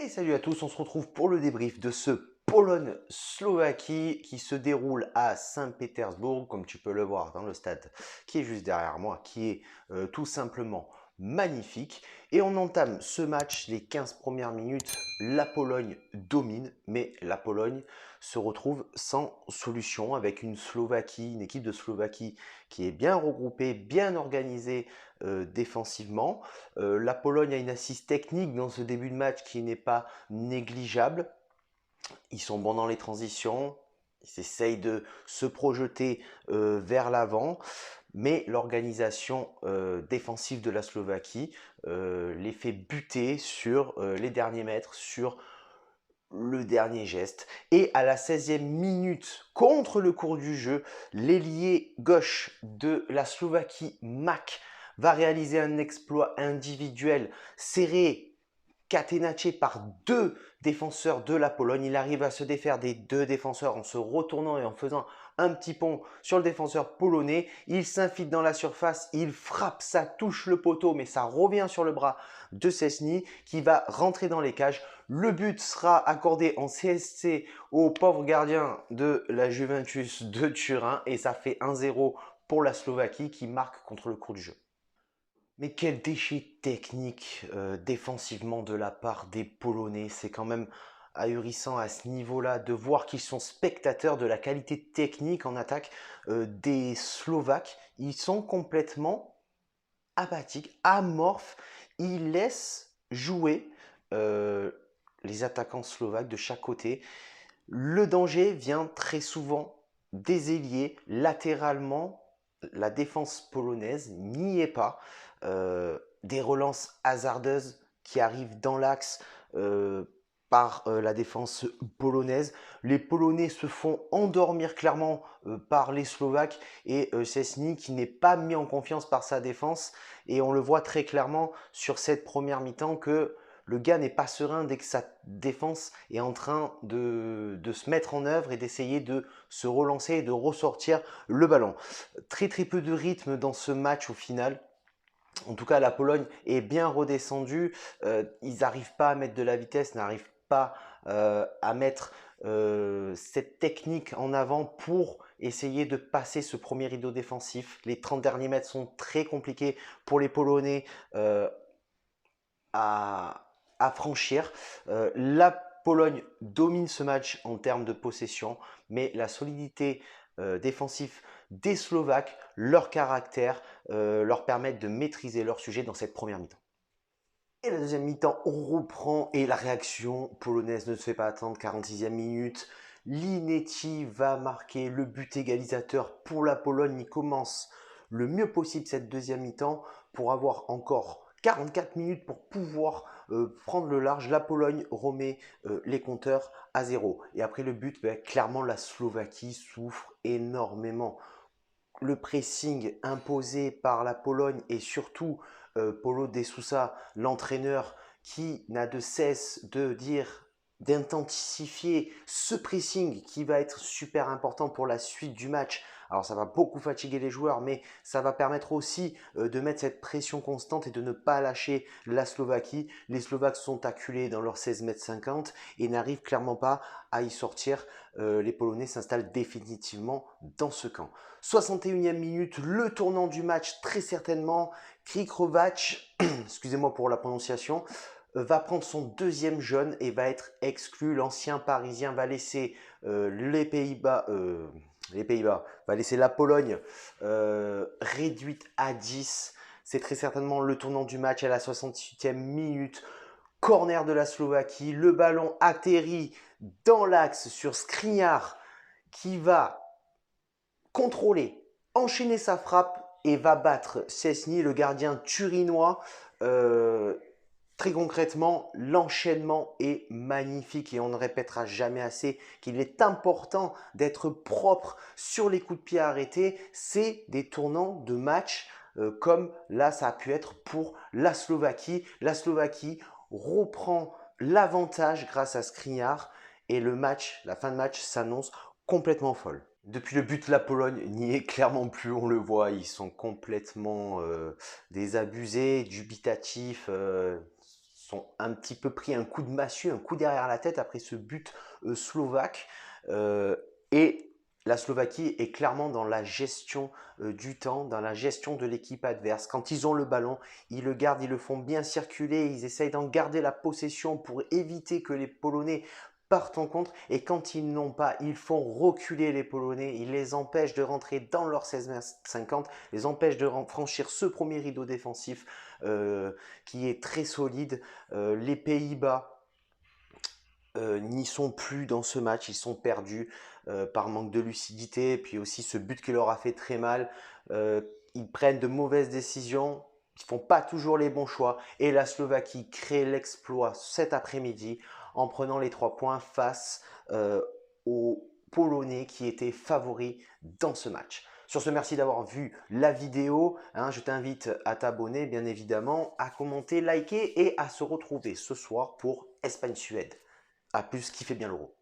Et salut à tous, on se retrouve pour le débrief de ce Pologne-Slovaquie qui se déroule à Saint-Pétersbourg, comme tu peux le voir dans le stade qui est juste derrière moi, qui est tout simplement magnifique. Et on entame ce match, les 15 premières minutes, la Pologne domine, mais la Pologne se retrouve sans solution avec une Slovaquie, une équipe de Slovaquie qui est bien regroupée, bien organisée défensivement. La Pologne a une assise technique dans ce début de match qui n'est pas négligeable. Ils sont bons dans les transitions, ils essayent de se projeter vers l'avant, mais l'organisation défensive de la Slovaquie les fait buter sur les derniers mètres, sur le dernier geste. Et à la 16e minute, contre le cours du jeu, l'ailier gauche de la Slovaquie, Mak, va réaliser un exploit individuel serré, caténaché par deux défenseurs de la Pologne. Il arrive à se défaire des deux défenseurs en se retournant et en faisant un petit pont sur le défenseur polonais. Il s'infile dans la surface, il frappe, ça touche le poteau, mais ça revient sur le bras de Szczęsny qui va rentrer dans les cages. Le but sera accordé en CSC au pauvre gardien de la Juventus de Turin et ça fait 1-0 pour la Slovaquie qui marque contre le cours du jeu. Mais quel déchet technique défensivement de la part des Polonais. C'est quand même ahurissant à ce niveau-là de voir qu'ils sont spectateurs de la qualité technique en attaque des Slovaques. Ils sont complètement apathiques, amorphes. Ils laissent jouer euh, les attaquants slovaques de chaque côté. Le danger vient très souvent des ailiers latéralement. La défense polonaise n'y est pas. Des relances hasardeuses qui arrivent dans l'axe par la défense polonaise. Les Polonais se font endormir clairement par les Slovaques et Szczęsny qui n'est pas mis en confiance par sa défense. Et on le voit très clairement sur cette première mi-temps que le gars n'est pas serein dès que sa défense est en train de se mettre en œuvre et d'essayer de se relancer et de ressortir le ballon. Très très peu de rythme dans ce match au final. En tout cas, la Pologne est bien redescendue. Ils n'arrivent pas à mettre de la vitesse, n'arrivent pas à mettre cette technique en avant pour essayer de passer ce premier rideau défensif. Les 30 derniers mètres sont très compliqués pour les Polonais à franchir. La Pologne domine ce match en termes de possession, mais la solidité défensive des Slovaques, leur caractère, leur permettent de maîtriser leur sujet dans cette première mi-temps. Et la deuxième mi-temps, on reprend et la réaction polonaise ne se fait pas attendre. 46e minute, Linetti va marquer le but égalisateur pour la Pologne. Il commence le mieux possible cette deuxième mi-temps pour avoir encore 44 minutes pour pouvoir prendre le large. La Pologne remet les compteurs à zéro. Et après le but, clairement la Slovaquie souffre énormément. Le pressing imposé par la Pologne et surtout Paulo De Sousa, l'entraîneur qui n'a de cesse de dire d'intensifier ce pressing qui va être super important pour la suite du match. Alors ça va beaucoup fatiguer les joueurs, mais ça va permettre aussi de mettre cette pression constante et de ne pas lâcher la Slovaquie. Les Slovaques sont acculés dans leurs 16,50 m et n'arrivent clairement pas à y sortir. Les Polonais s'installent définitivement dans ce camp. 61e minute, le tournant du match très certainement. Krikovac, excusez-moi pour la prononciation, va prendre son deuxième jaune et va être exclu. L'ancien Parisien va laisser les Pays-Bas, va laisser la Pologne réduite à 10. C'est très certainement le tournant du match à la 68e minute. Corner de la Slovaquie, le ballon atterrit dans l'axe sur Skriniar qui va contrôler, enchaîner sa frappe et va battre Szczęsny, le gardien turinois. Très concrètement, l'enchaînement est magnifique et on ne répétera jamais assez qu'il est important d'être propre sur les coups de pied arrêtés. C'est des tournants de match comme là ça a pu être pour la Slovaquie. La Slovaquie reprend l'avantage grâce à Skriniar et le match, la fin de match s'annonce complètement folle. Depuis le but, la Pologne n'y est clairement plus, on le voit, ils sont complètement désabusés, dubitatifs, sont un petit peu pris un coup de massue, un coup derrière la tête après ce but slovaque. Et la Slovaquie est clairement dans la gestion du temps, dans la gestion de l'équipe adverse. Quand ils ont le ballon, ils le gardent, ils le font bien circuler, ils essayent d'en garder la possession pour éviter que les Polonais partent en contre. Et quand ils n'ont pas, ils font reculer les Polonais, ils les empêchent de rentrer dans leur 16-50, les empêchent de franchir ce premier rideau défensif qui est très solide. Les Pays-Bas n'y sont plus dans ce match, ils sont perdus par manque de lucidité, et puis aussi ce but qui leur a fait très mal. Ils prennent de mauvaises décisions, ils ne font pas toujours les bons choix, et la Slovaquie crée l'exploit cet après-midi en prenant les 3 points face aux Polonais qui étaient favoris dans ce match. Sur ce, merci d'avoir vu la vidéo. Je t'invite à t'abonner, bien évidemment, à commenter, liker et à se retrouver ce soir pour Espagne-Suède. À plus, kiffez bien l'euro.